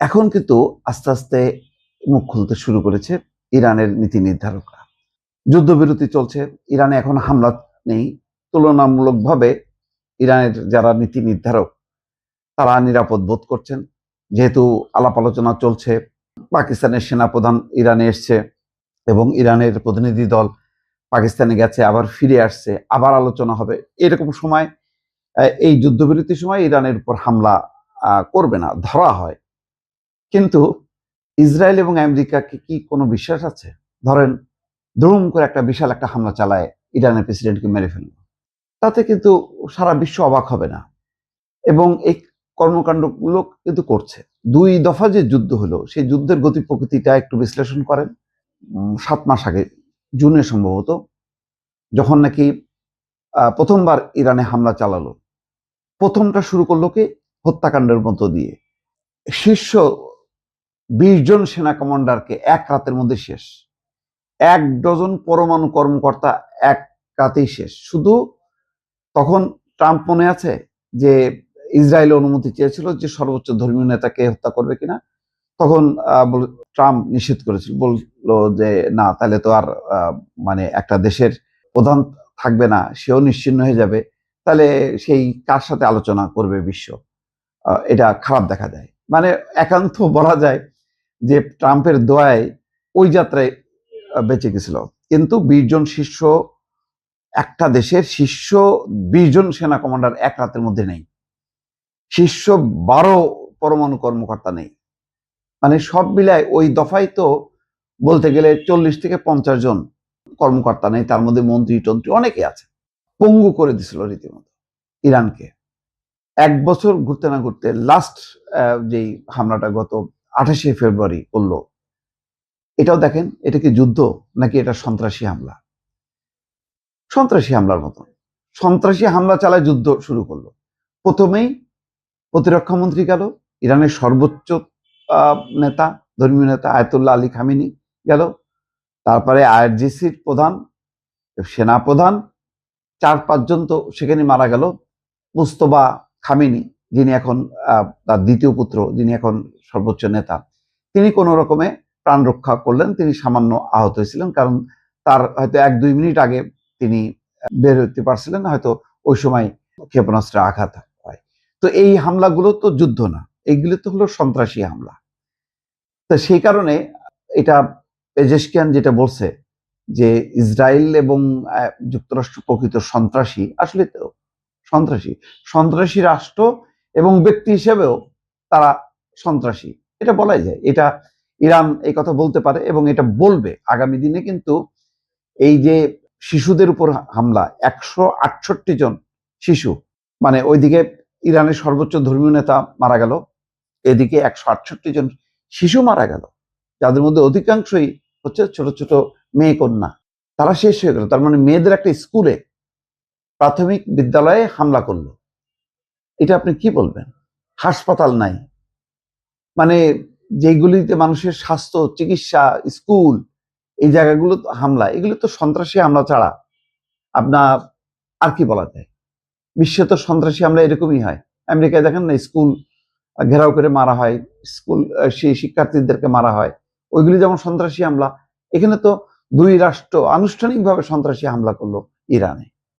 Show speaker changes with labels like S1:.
S1: এখন কিন্তু আস্তে আস্তে মুখ খুলতে শুরু করেছে ইরানের নীতি নির্ধারকরা। যুদ্ধবিরতি চলছে, ইরানে এখন হামলা নেই। তুলনামূলকভাবে ইরানের যারা নীতি নির্ধারক তারা নিরাপদ বোধ করছেন, যেহেতু আলাপ আলোচনা চলছে। পাকিস্তানের সেনাপ্রধান ইরানে এসছে এবং ইরানের প্রতিনিধি দল পাকিস্তানে গেছে, আবার ফিরে আসছে, আবার আলোচনা হবে। এরকম সময় এই যুদ্ধবিরতির সময় ইরানের উপর হামলা করবে না ধরা হয়। কিন্তু ইসরায়েল এবং আমেরিকাকে কি কোনো বিশ্বাস আছে? ধরেন ধুম করে একটা বিশাল একটা হামলা চালায়, ইরানের প্রেসিডেন্টকে মেরে ফেলল, তাতে কিন্তু সারা বিশ্ব অবাক হবে না। এবং এই কর্মকাণ্ডগুলো কিন্তু করছে। ২ দফা যে যুদ্ধ হলো, সেই যুদ্ধের গতি প্রকৃতিটা একটু বিশ্লেষণ করেন। ৭ মাস আগে জুনে সম্ভবত, যখন নাকি প্রথমবার ইরানে হামলা চালালো, প্রথমটা শুরু করলো কি হত্যাকাণ্ডের মতো দিয়ে। শীর্ষ ২০ জন সেনা কমান্ডারকে এক রাতের মধ্যে শেষ। ১ ডজন পরমাণু কর্মকর্তা এক রাতেই শেষ। শুধু তখন ট্রাম্প মনে আছে যে ইসরায়েল অনুমতি চেয়েছিল যে সর্বোচ্চ ধর্মীয় নেতাকে হত্যা করবে কিনা, তখন ট্রাম্প নিষেধ করেছিল, বললো যে না, তাহলে তো আর মানে একটা দেশের প্রধান থাকবে না, সেও নিশ্চিহ্ন হয়ে যাবে, তাহলে সেই কার সাথে আলোচনা করবে বিশ্ব? এটা খারাপ দেখা যায়। মানে একান্ত বলা যায় যে ট্রাম্পের দোয়ায় ওই যাত্রায় বেঁচে গেছিল। কিন্তু ২০ জন শীর্ষ, একটা দেশের শীর্ষ ২০ জন সেনা কমান্ডার এক রাতের মধ্যে নেই। শীর্ষ ১২ পরমাণু কর্মকর্তা নেই। মানে সব মিলায় ওই দফায় তো বলতে গেলে ৪০ থেকে ৫০ জন কর্মকর্তা নেই, তার মধ্যে মন্ত্রী টন্ত্রী অনেকে আছে। পঙ্গু করে দিছিল রীতিমতো ইরানকে। ১ বছর ঘুরতে না ঘুরতে লাস্ট যেই হামলাটা গত ২৮শে ফেব্রুয়ারি করলো, এটাও দেখেন, এটা কি যুদ্ধ নাকি এটা সন্ত্রাসী হামলা? সন্ত্রাসী হামলার মতো সন্ত্রাসী হামলা চালায় যুদ্ধ শুরু করলো। প্রথমেই প্রতিরক্ষা মন্ত্রী গেল, ইরানের সর্বোচ্চ নেতা, ধর্মীয় নেতা আয়াতুল্লাহ আলী খামেনি গেল, তারপরে আইআরজিসির প্রধান, সেনা প্রধান, ৪-৫ জন তো সেখানে মারা গেল। মুস্তফা খামেনি, যিনি এখন তার দ্বিতীয় পুত্র, যিনি এখন সর্বোচ্চ নেতা, তিনি কোনো রকমে প্রাণ রক্ষা করলেন। তিনি সামান্য আহত হয়েছিলেন, কারণ তার হয়তো ১-২ মিনিট আগে তিনি বের হতে পারছিলেন, হয়তো ওই সময় ক্ষেপণাস্ত্রে আঘাত হয়। তো এই হামলাগুলো তো যুদ্ধ না, এইগুলো তো হলো সন্ত্রাসী হামলা। তো সেই কারণে এটা পেজেশকিয়ান যেটা বলছে যে ইসরায়েল এবং যুক্তরাষ্ট্র প্রকৃত সন্ত্রাসী, আসলে তো সন্ত্রাসী সন্ত্রাসী রাষ্ট্র এবং ব্যক্তি হিসেবেও তারা সন্ত্রাসী, এটা বলাই যায়। এটা ইরান এই কথা বলতে পারে এবং এটা বলবে আগামী দিনে। কিন্তু এই যে শিশুদের উপর হামলা, ১৬৮ জন শিশু, মানে ওইদিকে ইরানের সর্বোচ্চ ধর্মীয় নেতা মারা গেল, এদিকে ১৬৮ জন শিশু মারা গেল, যাদের মধ্যে অধিকাংশই হচ্ছে ছোট ছোট মেয়ে কন্যা। তারা শেষ হয়ে গেল। তার মানে মেয়েদের একটা স্কুলে, প্রাথমিক বিদ্যালয়ে হামলা করলো। এটা আপনি কি বলবেন? হাসপাতাল নাই, মানে যেগুলিতে মানুষের স্বাস্থ্য, চিকিৎসা, স্কুল, এই জায়গাগুলো হামলা, এগুলো তো সন্ত্রাসী হামলা ছাড়া আপনার আর কি বলা যায়? বিশ্বে তো সন্ত্রাসী হামলা এরকমই হয়। আমেরিকায় দেখেন না, স্কুল ঘেরাও করে মারা হয়, স্কুল সেই শিক্ষার্থীদেরকে মারা হয়, ওইগুলি যেমন সন্ত্রাসী হামলা। এখানে তো ২ রাষ্ট্র আনুষ্ঠানিকভাবে সন্ত্রাসী হামলা করলো ইরানে।